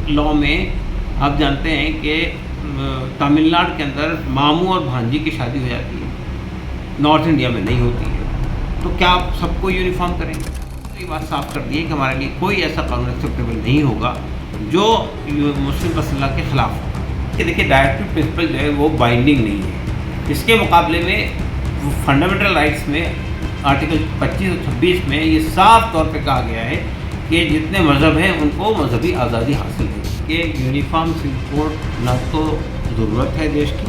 Law में आप जानते हैं कि तमिलनाडु के अंदर मामू और भांजी की शादी हो जाती है, नॉर्थ इंडिया में नहीं होती है। तो क्या आप सबको यूनिफॉर्म करेंगे? तो ये बात साफ कर दी है कि हमारे लिए कोई ऐसा कानून एक्सेप्टेबल नहीं होगा जो मुस्लिम मसला के ख़िलाफ़ होगा। कि देखिए, डायरेक्टिव प्रिंसिपल जो है वो बाइंडिंग नहीं है। इसके मुकाबले में फंडामेंटल राइट्स में आर्टिकल 25 और 26 में ये साफ तौर पे कहा गया है कि जितने मज़हब हैं उनको मजहबी आज़ादी हासिल है। कि यूनिफॉर्म सिविल कोड ना तो ज़रूरत है देश की,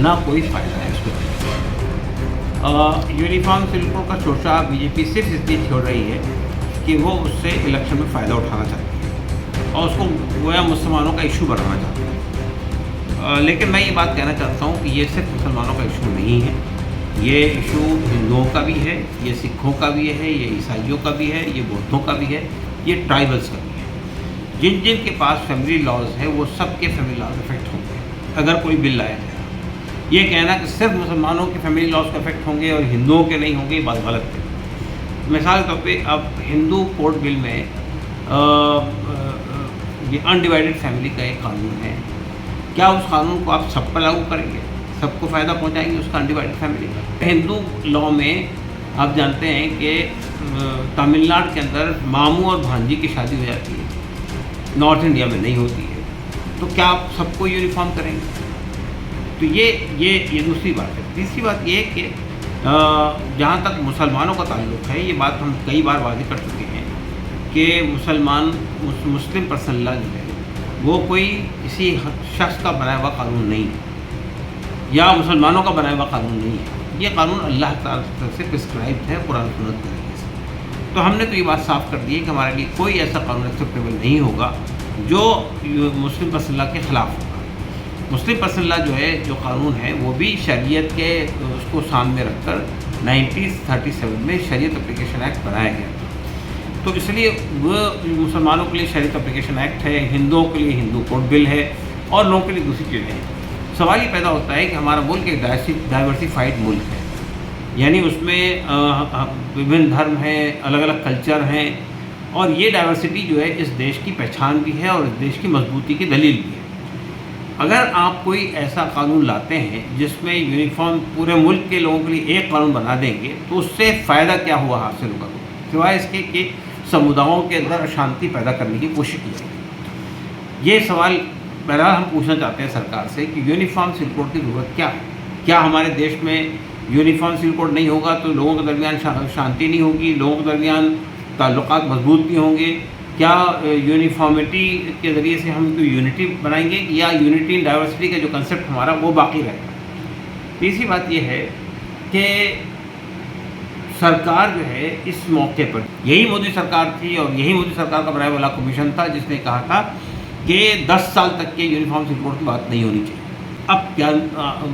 ना कोई फ़ायदा है इसको। यूनिफॉर्म सिविल कोड का शोषा बीजेपी सिर्फ इसलिए छोड़ रही है कि वो उससे इलेक्शन में फ़ायदा उठाना चाहती है और उसको गोया मुसलमानों का इशू बनाना चाहती है। लेकिन मैं ये बात कहना चाहता हूँ कि ये सिर्फ मुसलमानों का इशू नहीं है, ये इशू हिंदुओं का भी है, ये सिखों का भी है, ये ईसाइयों का भी है, ये बौद्धों का भी है, ये ट्राइबल्स का भी है। जिन जिन के पास फैमिली लॉज है वो सबके फैमिली लॉज इफेक्ट होंगे अगर कोई बिल लाया जाए। ये कहना कि सिर्फ मुसलमानों के फैमिली लॉज का इफेक्ट होंगे और हिंदुओं के नहीं होंगे, ये बात गलत है। मिसाल के तौर पे अब हिंदू कोड बिल में ये अनडिवाइडेड फैमिली का एक कानून है। क्या उस कानून को आप सब पर लागू करेंगे, सबको फ़ायदा पहुंचाएंगे उसका अनडिवाइडेड फैमिली का? हिंदू लॉ में आप जानते हैं कि तमिलनाडु के अंदर मामू और भांजी की शादी हो जाती है, नॉर्थ इंडिया में नहीं होती है। तो क्या आप सबको यूनिफॉर्म करेंगे? तो ये दूसरी बात है। तीसरी बात ये कि जहाँ तक मुसलमानों का ताल्लुक़ है, ये बात हम कई बार वाज़ेह कर चुके हैं कि मुस्लिम पर्सनल लॉ जो है वो कोई किसी शख्स का बनाया हुआ कानून नहीं है या मुसलमानों का बनाया हुआ कानून नहीं है। ये कानून अल्लाह ताला की तरफ से प्रिस्क्राइब्ड है कुरान सुन्नत के तरीके से। तो हमने तो ये बात साफ कर दी है कि हमारे लिए कोई ऐसा कानून एक्सेप्टेबल नहीं होगा जो मुस्लिम पर्सनल लॉ के ख़िलाफ़ होगा। मुस्लिम पर्सनल लॉ जो है, जो कानून है, वो भी शरीयत के उसको सामने रखकर 1937 में शरीयत एप्लीकेशन एक्ट बनाया गया। तो इसलिए वो मुसलमानों के लिए शरीयत एप्लीकेशन एक्ट है, हिंदुओं के लिए हिंदू कोड बिल है और लोगों के लिए दूसरी चीज़ें हैं। सवाल ये पैदा होता है कि हमारा मुल्क एक डाइवर्सिफाइड मुल्क है, यानी उसमें विभिन्न धर्म हैं, अलग अलग कल्चर हैं और ये डाइवर्सिटी जो है इस देश की पहचान भी है और इस देश की मजबूती की दलील भी है। अगर आप कोई ऐसा कानून लाते हैं जिसमें यूनिफॉर्म पूरे मुल्क के लोगों के लिए एक कानून बना देंगे तो उससे फ़ायदा क्या हुआ हासिल होगा, सिवाय इसके कि समुदायों के अंदर अशांति पैदा करने की कोशिश की जाएगी। ये सवाल बहरहाल हम पूछना चाहते हैं सरकार से कि यूनिफॉर्म सिविल कोड की ज़रूरत क्या है? क्या हमारे देश में यूनिफॉर्म सिविल कोड नहीं होगा तो लोगों के दरमियान शांति नहीं होगी, लोगों के दरमियान ताल्लुकात मजबूत नहीं होंगे? क्या यूनिफॉर्मिटी के ज़रिए से हम कोई यूनिटी बनाएंगे या यूनिटी इन डाइवर्सिटी का जो कंसेप्ट हमारा वो बाकी रहेगा? तीसरी बात ये है कि सरकार जो है इस मौके पर, यही मोदी सरकार थी और यही मोदी सरकार का बनाया वाला कमीशन था जिसने कहा था कि 10 साल तक के यूनिफॉर्म सिविल कोड की बात नहीं होनी चाहिए। अब क्या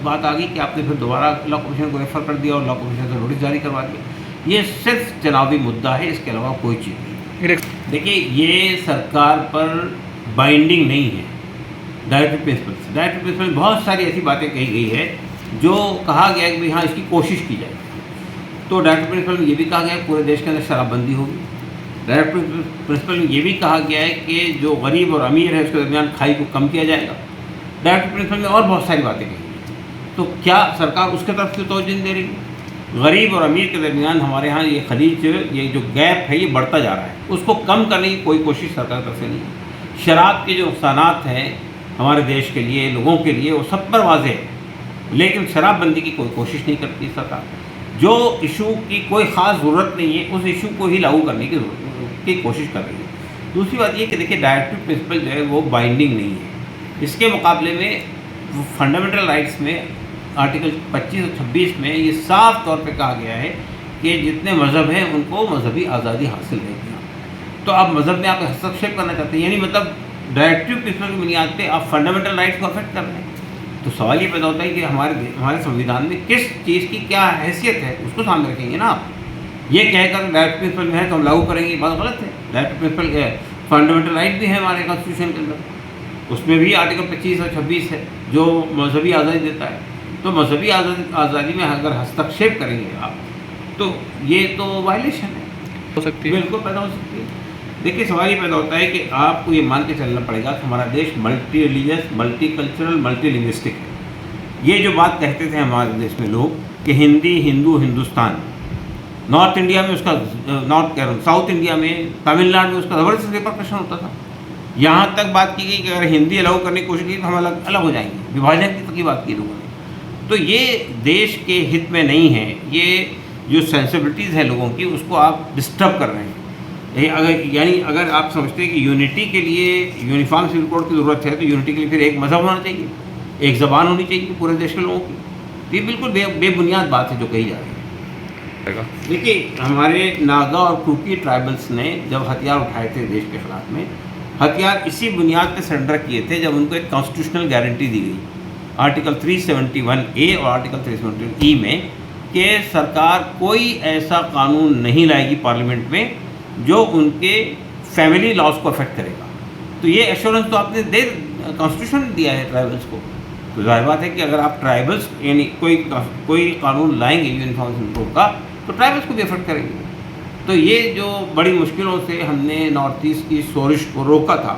बात आ गई कि आपने फिर दोबारा लॉ कमीशन को रेफर कर दिया और लॉ कमीशन से नोटिस जारी करवा दिया। ये सिर्फ चुनावी मुद्दा है, इसके अलावा कोई चीज़ नहीं। देखिए, ये सरकार पर बाइंडिंग नहीं है डायरेक्टिव प्रिंसिपल। डायरेक्टिव प्रिंसिपल बहुत सारी ऐसी बातें कही गई है जो कहा गया है कि भाई हाँ इसकी कोशिश की जाए। तो डायरेक्टिव प्रिंसिपल में ये भी कहा गया है पूरे देश के अंदर शराबबंदी होगी। डायरेक्टिव प्रिंसिपल में ये भी कहा गया है कि जो गरीब और अमीर है उसके दरमियान खाई को कम किया जाएगा। डायरेक्टिव प्रिंसिपल में और बहुत सारी बातें कही हैं। तो क्या सरकार उसके तरफ क्यों तवज्जो नहीं दे रही? गरीब और अमीर के दरमियान हमारे यहाँ ये खलीज, ये जो गैप है ये बढ़ता जा रहा है, उसको कम करने की कोई कोशिश सरकार तरफ से नहीं है। शराब के जो नुकसानात हैं हमारे देश के लिए, लोगों के लिए, वो सब पर वाज़ेह है, लेकिन शराबबंदी की कोई कोशिश नहीं करती सरकार। जो इशू की कोई ख़ास ज़रूरत नहीं है उस इशू को ही लागू करने की कोशिश कर रही है। दूसरी बात ये कि देखिए, डायरेक्टिव प्रिंसिपल जो है वो बाइंडिंग नहीं है। इसके मुकाबले में फंडामेंटल राइट्स में आर्टिकल 25 और 26 में ये साफ तौर पे कहा गया है कि जितने मज़हब हैं उनको मजहबी आज़ादी हासिल रहेगी। तो आप मज़हब में आप हस्तक्षेप करना चाहते हैं, यानी मतलब डायरेक्टिव प्रिंसिपल की बुनियाद पे आप फंडामेंटल राइट्स को अफेक्ट कर रहे हैं। तो सवाल ये पैदा होता है कि हमारे संविधान में किस चीज़ की क्या हैसियत है, उसको सामने रखेंगे ना आप। ये कहकर डायरेक्टिव प्रिंसिपल में है तो हम लागू करेंगे, बात गलत है। डायरेक्टिव प्रिंसिपल फंडामेंटल राइट भी है हमारे कॉन्स्टिट्यूशन के अंदर, उसमें भी आर्टिकल 25 और 26 है जो मजहबी आज़ादी देता है। तो मजहबी आज़ादी में अगर हस्तक्षेप करेंगे आप तो ये तो वायलेशन है, हो सकती है, बिल्कुल पैदा हो सकती है। देखिए सवाल ये पैदा होता है कि आपको ये मान के चलना पड़ेगा कि हमारा देश multi religious, multi cultural, multi linguistic है। ये जो बात कहते थे हमारे देश में लोग कि हिंदी, हिंदू, हिंदुस्तान, नॉर्थ इंडिया में उसका साउथ इंडिया में, तमिलनाडु में उसका ज़बरदस्त रिपरकशन होता था। यहाँ तक बात की गई कि अगर हिंदी अलाउ करने की कोशिश की तो हम अलग अलग हो जाएंगे, विभाजन की तक की बात की लोगों ने। तो ये देश के हित में नहीं है। ये जो सेंसिबिलिटीज़ है लोगों की उसको आप डिस्टर्ब कर रहे हैं। अगर आप समझते हैं कि यूनिटी के लिए यूनिफॉर्म सिविल कोड की ज़रूरत है, तो यूनिटी के लिए फिर एक मज़हब होना चाहिए, एक ज़बान होनी चाहिए पूरे देश के लोगों की। तो ये बिल्कुल बेबुनियाद बात है जो कही जा रही है। देखिए हमारे नागा और कुकी ट्राइबल्स ने जब हथियार उठाए थे देश के खिलाफ में, हथियार इसी बुनियाद पर सरेंडर किए थे जब उनको एक कॉन्स्टिट्यूशनल गारंटी दी गई आर्टिकल 371A और आर्टिकल 371E में कि सरकार कोई ऐसा कानून नहीं लाएगी पार्लियामेंट में जो उनके फैमिली लॉज को अफेक्ट करेगा। तो ये एश्योरेंस तो आपने कॉन्स्टिट्यूशन ने दिया है ट्राइबल्स को। तो जाहिर बात है कि अगर आप ट्राइबल्स यानी कोई कानून लाएंगे यूनिफॉर्म सिविल कोड का तो ट्राइबल्स को भी अफेक्ट करेंगे। तो ये जो बड़ी मुश्किलों से हमने नॉर्थ ईस्ट की शोरिश को रोका था,